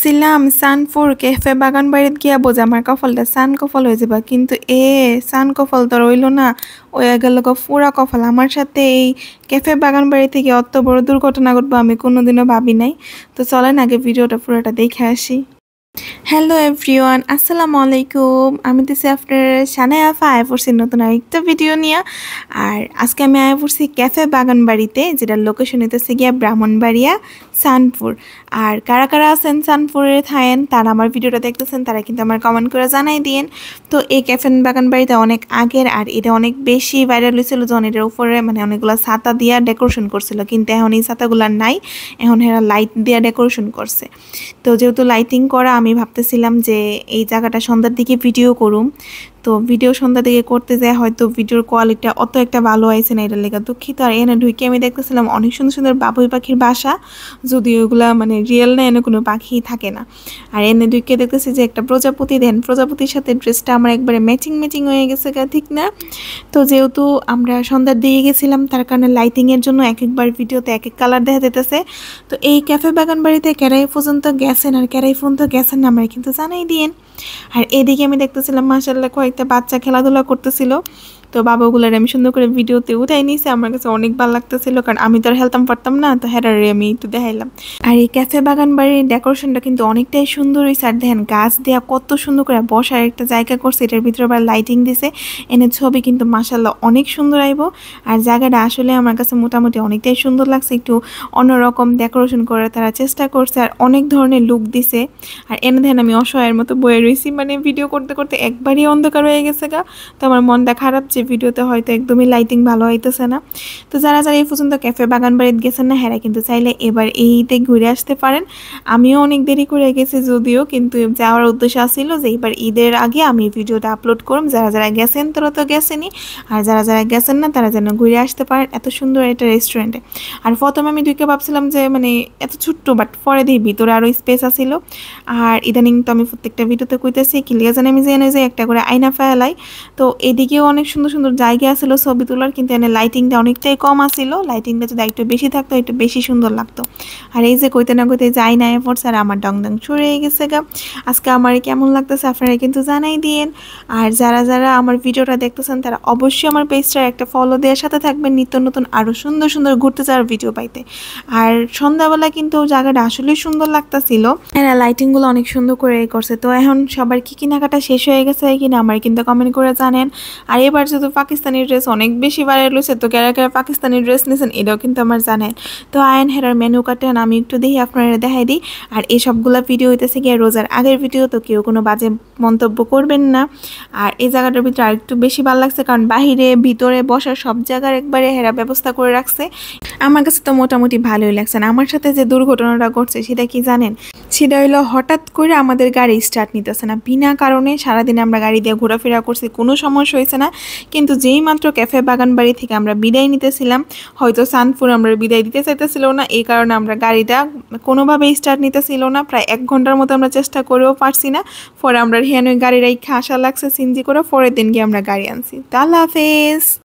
ভাবছিলাম সানপুর ক্যাফে বাগান বাড়িতে গিয়া বোঝা আমার কপালটা সান কপাল হয়ে যাবা, কিন্তু সান কপাল তো রইল না। ওই গেল পুরা কপাল। আমার সাথে এই ক্যাফে বাগান বাড়ি থেকে অত বড় দুর্ঘটনা ঘটবো আমি কোনোদিনও ভাবি নাই। তো চলেন আগে ভিডিওটা পুরোটা দেখে আসি। হ্যালো এভরিওয়ান, আসসালামু আলাইকুম। আমি দিছি আপনার সানায়া আফা আয় পড়ছি নতুন আরেকটা ভিডিও নিয়ে। আর আজকে আমি আয় পড়ছি ক্যাফে বাগান বাড়িতে, যেটার লোকেশন হইতেছে গিয়া ব্রাহ্মণবাড়িয়া সানপুর। আর কারা কারা আছেন সানপুরে থাকেন তারা আমার ভিডিওটা দেখতেছেন, তারা কিন্তু আমার কমেন্ট করে জানাই দিন। তো এই ক্যাফে বাগান বাড়িটা অনেক আগের, আর এটা অনেক বেশি ভাইরাল হয়েছিল যখন এটার উপরে মানে অনেকগুলো ছাতা দিয়া ডেকোরেশন করছিল, কিন্তু এখন এই ছাতাগুলো নাই, এখন এরা লাইট দিয়া ডেকোরেশন করছে। তো যেহেতু লাইটিং করা, আমি ভাবতেছিলাম যে এই জায়গাটা সন্ধ্যার দিকে ভিডিও করুম। তো ভিডিও সন্ধ্যা দিকে করতে যায় হয়তো ভিডিওর কোয়ালিটি অত একটা ভালো আইছে না, এটার লেগে দুঃখিত। আর এনে ঢুকে আমি দেখতেছিলাম অনেক সুন্দর সুন্দর বাবুই পাখির বাসা, যদিও ওগুলা মানে রিয়েল না, এনে কোনো পাখি থাকে না। আর এনে ঢুকে দেখতেছি যে একটা প্রজাপতি, দেন প্রজাপতির সাথে ড্রেসটা আমার একবারে ম্যাচিং ম্যাচিং হয়ে গেছে, ঠিক না? তো যেহেতু আমরা সন্ধ্যার দিকে গেছিলাম, তার কারণে লাইটিংয়ের জন্য এক একবার ভিডিওতে এক এক কালার দেখা যেতেছে। তো এই ক্যাফে বাগান বাড়িতে কেরাই পর্যন্ত গেছেন আর কেরাই পর্যন্ত গেছেন না আমরা কিন্তু জানাই দিয়েন। আর এদিকে আমি দেখতেছিলাম মাশাআল্লাহ কয়েকটা বাচ্চা খেলাধুলা করতেছিল। তো বাবাগুলার আমি সুন্দর করে ভিডিওতে উঠাই নিয়েছি, আমার কাছে অনেক ভালো লাগতেছিল, কারণ আমি তো আর হেলতাম পারতাম না, তো হেরারে আমি একটু দেখাইলাম। আর এই ক্যাফে বাগান বাড়ির ডেকোরেশনটা কিন্তু অনেকটাই সুন্দর হয়েছে। আর দেখেন গাছ দেওয়া কত সুন্দর করে বসার একটা জায়গা করছে, এটার ভিতরে আবার লাইটিং দিছে, এনে ছবি কিন্তু মাশাআল্লাহ অনেক সুন্দর আইব। আর জায়গাটা আসলে আমার কাছে মোটামুটি অনেকটাই সুন্দর লাগছে, একটু অন্যরকম ডেকোরেশন করার তারা চেষ্টা করছে, আর অনেক ধরনের লুক দিছে। আর এনে দেখেন আমি অসহায়ের মতো বয়ে রয়েছি, মানে ভিডিও করতে করতে একবারই অন্ধকার হয়ে গেছে গা। তো আমার মনটা খারাপ যে ভিডিওতে হয়তো একদমই লাইটিং ভালো হইতেছে না। তো যারা যারা এই পর্যন্ত ক্যাফে বাগান বাড়িতে গেছেন না, হ্যাঁ কিন্তু চাইলে এবার এই ঈদে ঘুরে আসতে পারেন। আমিও অনেক দেরি করে গেছি যদিও, কিন্তু যাওয়ার উদ্দেশ্য ছিল যে এবার ঈদের আগে আমি ভিডিওটা আপলোড করুম। যারা যারা গেছেন তারা তো গেছেনই, আর যারা যারা গেছেন না তারা যেন ঘুরে আসতে পারেন এত সুন্দর একটা রেস্টুরেন্টে। আর প্রথমে আমি ঢুকে ভাবছিলাম যে মানে এত ছোট্ট, বাট পরে দিই ভিতরে আরও স্পেস আছিল। আর ইদানিং তো আমি প্রত্যেকটা ভিডিওতে কইতেছি ক্লিয়ার জানি আমি জেনে যে একটা করে আয়না ফেলাই। তো এদিকেও অনেক সুন্দর সুন্দর জায়গা আছিল ছবি তোলার, কিন্তু এনে লাইটিংটা অনেকটাই কম আছিল। লাইটিংটা যদি একটু বেশি থাকতো একটু বেশি সুন্দর লাগতো। আর এই যে কইতে না কইতে যাই না এফোর্টস, আর আমার ডং ডং ছড়ে গেছে গা। আজকে আমার কেমন লাগতেছে আপনারা কিন্তু জানাই দিয়েন। আর যারা যারা আমার ভিডিওটা দেখতেছেন তারা অবশ্যই আমার পেজটার একটা ফলো দেওয়ার সাথে থাকবেন, নিত্য নতুন আরও সুন্দর সুন্দর ঘুরতে যাওয়ার ভিডিও পাইতে। আর সন্ধ্যাবেলা কিন্তু জায়গাটা আসলেই সুন্দর লাগতেছিল, এরা লাইটিংগুলো অনেক সুন্দর করে করছে। তো এখন সবার কি কেনাকাটা শেষ হয়ে গেছে কিনা আমার কিন্তু কমেন্ট করে জানেন। আর এবার যেহেতু পাকিস্তানি ড্রেস অনেক বেশি ভাইরাল হয়েছে, তো কারা কারা পাকিস্তানি ড্রেস নিয়েছেন এটাও কিন্তু আমার জানেন। তো আয়ন হেরার মেনু কার্ডটা আমি একটু দেখি আপনারা দেখাই দিই। আর এই সবগুলা ভিডিও হইতেছে গিয়ে রোজার আগের ভিডিও, তো কেউ কোনো বাজে মন্তব্য করবেন না। আর এই জায়গাটার ভিতরে আর একটু বেশি ভালো লাগছে, কারণ বাহিরে ভিতরে বসার সব জায়গার একবারে হেরা ব্যবস্থা করে রাখছে। আমার কাছে তো মোটামুটি ভালোই লাগছে। আমার সাথে যে দুর্ঘটনাটা ঘটছে সেটা কি জানেন? সেটা হইলো হঠাৎ করে আমাদের গাড়ি স্টার্ট নিতেছে না, বিনা কারণে। সারাদিন আমরা গাড়ি দিয়ে ঘোরাফেরা করছি, কোনো সমস্যা হয়েছে না, কিন্তু যেই মাত্র ক্যাফে বাগান বাড়ি থেকে আমরা বিদায় নিতেছিলাম, হয়তো সানপুর আমরা বিদায় দিতে চাইতেছিল না, এই কারণে আমরা গাড়িটা কোনোভাবেই স্টার্ট নিতেছিল না। প্রায় 1 ঘন্টার মতো আমরা চেষ্টা করেও পারছি না। পরে আমরা হিয়ান ওই গাড়ি রাইখা আসা লাগছে সিনজি করে, পরের দিন গিয়ে আমরা গাড়ি আনছি। আল্লাহ হাফেজ।